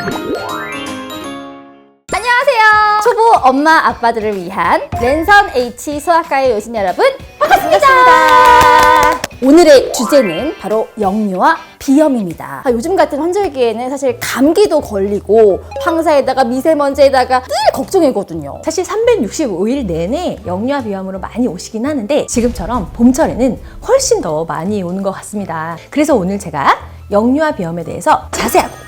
안녕하세요. 초보 엄마 아빠들을 위한 랜선 H 소아과에 오신 여러분 반갑습니다. 오늘의 주제는 바로 역류와 비염입니다. 요즘 같은 환절기에는 사실 감기도 걸리고 황사에다가 미세먼지에다가 늘 걱정이거든요. 사실 365일 내내 역류와 비염으로 많이 오시긴 하는데 지금처럼 봄철에는 훨씬 더 많이 오는 것 같습니다. 그래서 오늘 제가 역류와 비염에 대해서 자세하고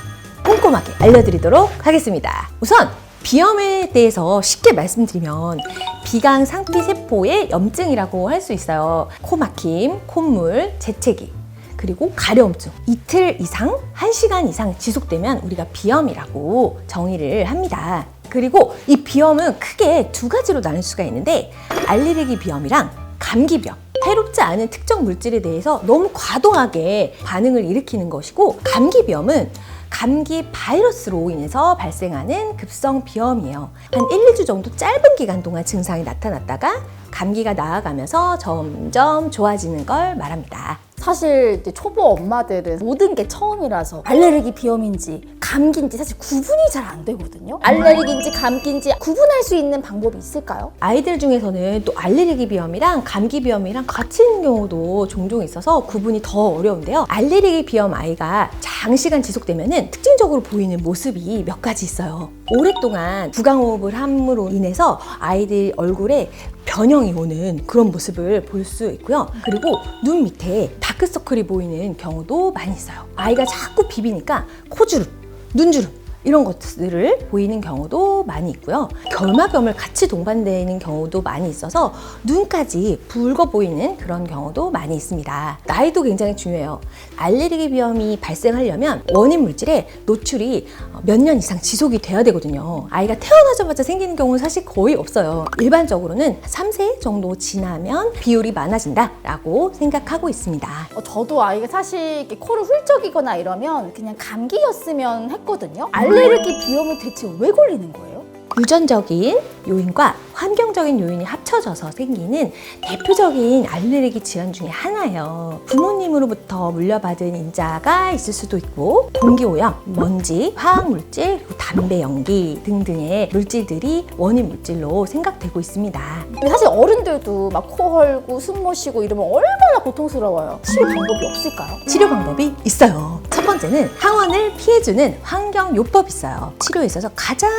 꼼꼼하게 알려드리도록 하겠습니다. 우선 비염에 대해서 쉽게 말씀드리면 비강 상피세포의 염증이라고 할 수 있어요. 코 막힘, 콧물, 재채기, 그리고 가려움증. 이틀 이상, 1시간 이상 지속되면 우리가 비염이라고 정의를 합니다. 그리고 이 비염은 크게 두 가지로 나눌 수가 있는데 알레르기 비염이랑 감기 비염. 해롭지 않은 특정 물질에 대해서 너무 과도하게 반응을 일으키는 것이고, 감기 비염은 감기 바이러스로 인해서 발생하는 급성 비염이에요. 한 1, 2주 정도 짧은 기간 동안 증상이 나타났다가 감기가 나아가면서 점점 좋아지는 걸 말합니다. 사실 이제 초보 엄마들은 모든 게 처음이라서 알레르기 비염인지 감기인지 사실 구분이 잘 안 되거든요. 알레르기인지 감기인지 구분할 수 있는 방법이 있을까요? 아이들 중에서는 또 알레르기 비염이랑 감기 비염이랑 같이 있는 경우도 종종 있어서 구분이 더 어려운데요. 알레르기 비염 아이가 장시간 지속되면은 특징적으로 보이는 모습이 몇 가지 있어요. 오랫동안 부강호흡을 함으로 인해서 아이들 얼굴에 변형이 오는 그런 모습을 볼 수 있고요. 그리고 눈 밑에 다크서클이 보이는 경우도 많이 있어요. 아이가 자꾸 비비니까 코주름, 눈주름 이런 것들을 보이는 경우도 많이 있고요. 결막염을 같이 동반되는 경우도 많이 있어서 눈까지 붉어 보이는 그런 경우도 많이 있습니다. 나이도 굉장히 중요해요. 알레르기 비염이 발생하려면 원인 물질에 노출이 몇 년 이상 지속이 돼야 되거든요. 아이가 태어나자마자 생기는 경우는 사실 거의 없어요. 일반적으로는 3세 정도 지나면 비율이 많아진다라고 생각하고 있습니다. 저도 아이가 사실 이렇게 코를 훌쩍이거나 이러면 그냥 감기였으면 했거든요. 알레르기 비염은 대체 왜 걸리는 거예요? 유전적인 요인과 환경적인 요인이 합쳐져서 생기는 대표적인 알레르기 질환 중에 하나예요. 부모님으로부터 물려받은 인자가 있을 수도 있고, 동기오염, 먼지, 화학물질, 그리고 담배 연기 등등의 물질들이 원인 물질로 생각되고 있습니다. 근데 사실 어른들도 막 코 헐고 숨 못 쉬고 이러면 얼마나 고통스러워요. 치료 방법이 없을까요? 치료 방법이 있어요. 첫 번째는 항원을 피해주는 환경요법이 있어요. 치료에 있어서 가장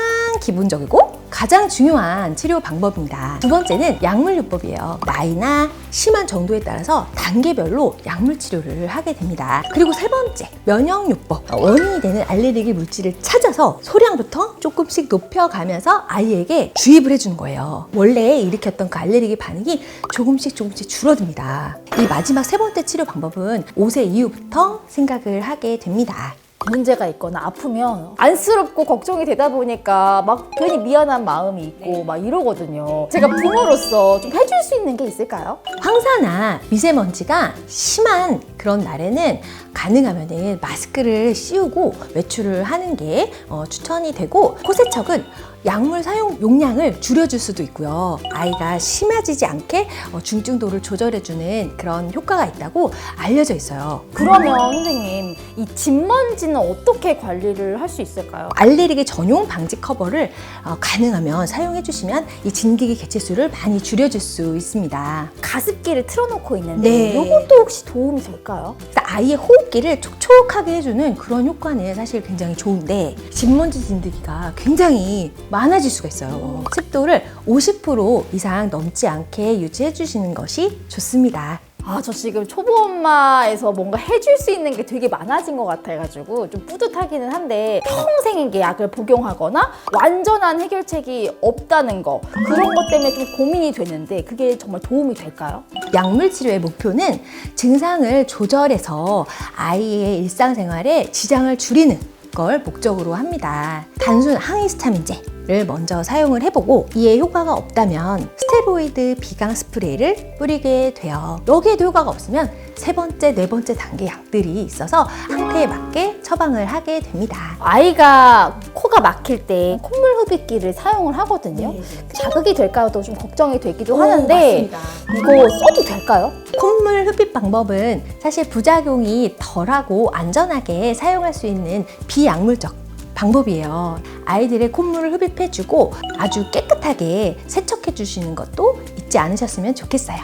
기본적이고 가장 중요한 치료 방법입니다. 두 번째는 약물요법이에요. 나이나 심한 정도에 따라서 단계별로 약물 치료를 하게 됩니다. 그리고 세 번째, 면역요법. 원인이 되는 알레르기 물질을 찾아서 소량부터 조금씩 높여가면서 아이에게 주입을 해주는 거예요. 원래 일으켰던 그 알레르기 반응이 조금씩 줄어듭니다. 이 마지막 세 번째 치료 방법은 5세 이후부터 생각을 하게 됩니다. 문제가 있거나 아프면 안쓰럽고 걱정이 되다 보니까 막 괜히 미안한 마음이 있고 막 이러거든요. 제가 부모로서 좀 해줄 수 있는 게 있을까요? 황사나 미세먼지가 심한 그런 날에는 가능하면 마스크를 씌우고 외출을 하는 게 추천이 되고, 코세척은 약물 사용 용량을 줄여줄 수도 있고요. 아이가 심해지지 않게 중증도를 조절해주는 그런 효과가 있다고 알려져 있어요. 그러면 선생님, 이 진먼지는 어떻게 관리를 할 수 있을까요? 알레르기 전용 방지 커버를 가능하면 사용해주시면 이 진기기 개체수를 많이 줄여줄 수 있습니다. 가습기를 틀어놓고 있는데 네. 이것도 혹시 도움이 될까요? 아이의 호흡기를 촉촉하게 해주는 그런 효과는 사실 굉장히 좋은데, 진먼지 진드기가 굉장히 많아질 수가 있어요. 습도를 50% 이상 넘지 않게 유지해 주시는 것이 좋습니다. 저 지금 초보 엄마에서 뭔가 해줄 수 있는 게 되게 많아진 것 같아가지고 좀 뿌듯하기는 한데, 평생에게 약을 복용하거나 완전한 해결책이 없다는 거, 그런 것 때문에 좀 고민이 되는데 그게 정말 도움이 될까요? 약물 치료의 목표는 증상을 조절해서 아이의 일상생활에 지장을 줄이는 걸 목적으로 합니다. 단순 항히스타민제를 먼저 사용을 해보고 이에 효과가 없다면 스테로이드 비강 스프레이를 뿌리게 돼요. 여기에도 효과가 없으면 세 번째, 네 번째 단계 약들이 있어서 상태에 맞게 처방을 하게 됩니다. 아이가 코가 막힐 때 콧물 흡입기를 사용을 하거든요. 자극이 될까도 좀 걱정이 되기도 하는데 맞습니다. 이거 써도 될까요? 콧물 흡입 방법은 사실 부작용이 덜하고 안전하게 사용할 수 있는 비약물적 방법이에요. 아이들의 콧물을 흡입해주고 아주 깨끗하게 세척해 주시는 것도 잊지 않으셨으면 좋겠어요.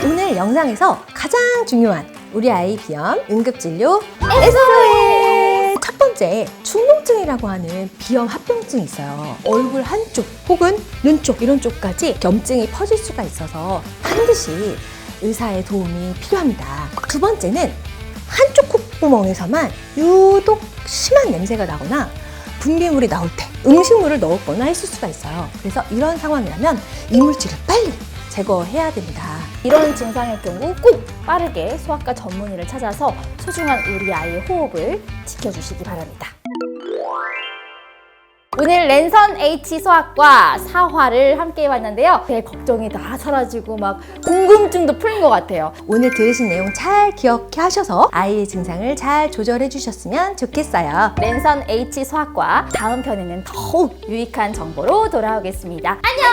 오늘 영상에서 가장 중요한 우리 아이 비염 응급진료 SOS! 첫 번째, 충농증이라고 하는 비염 합병증이 있어요. 얼굴 한쪽 혹은 눈 쪽 이런 쪽까지 염증이 퍼질 수가 있어서 반드시 의사의 도움이 필요합니다. 두 번째는 한쪽 콧구멍에서만 유독 심한 냄새가 나거나 분비물이 나올 때 음식물을 넣었거나 했을 수가 있어요. 그래서 이런 상황이라면 이물질을 빨리 제거해야 됩니다. 이런 증상의 경우 꼭 빠르게 소아과 전문의를 찾아서 소중한 우리 아이의 호흡을 지켜주시기 바랍니다. 오늘 랜선 H 소아과 4화를 함께 해봤는데요. 제 걱정이 다 사라지고 막 궁금증도 풀린 것 같아요. 오늘 들으신 내용 잘 기억해 하셔서 아이의 증상을 잘 조절해 주셨으면 좋겠어요. 랜선 H 소아과 다음 편에는 더욱 유익한 정보로 돌아오겠습니다. 안녕!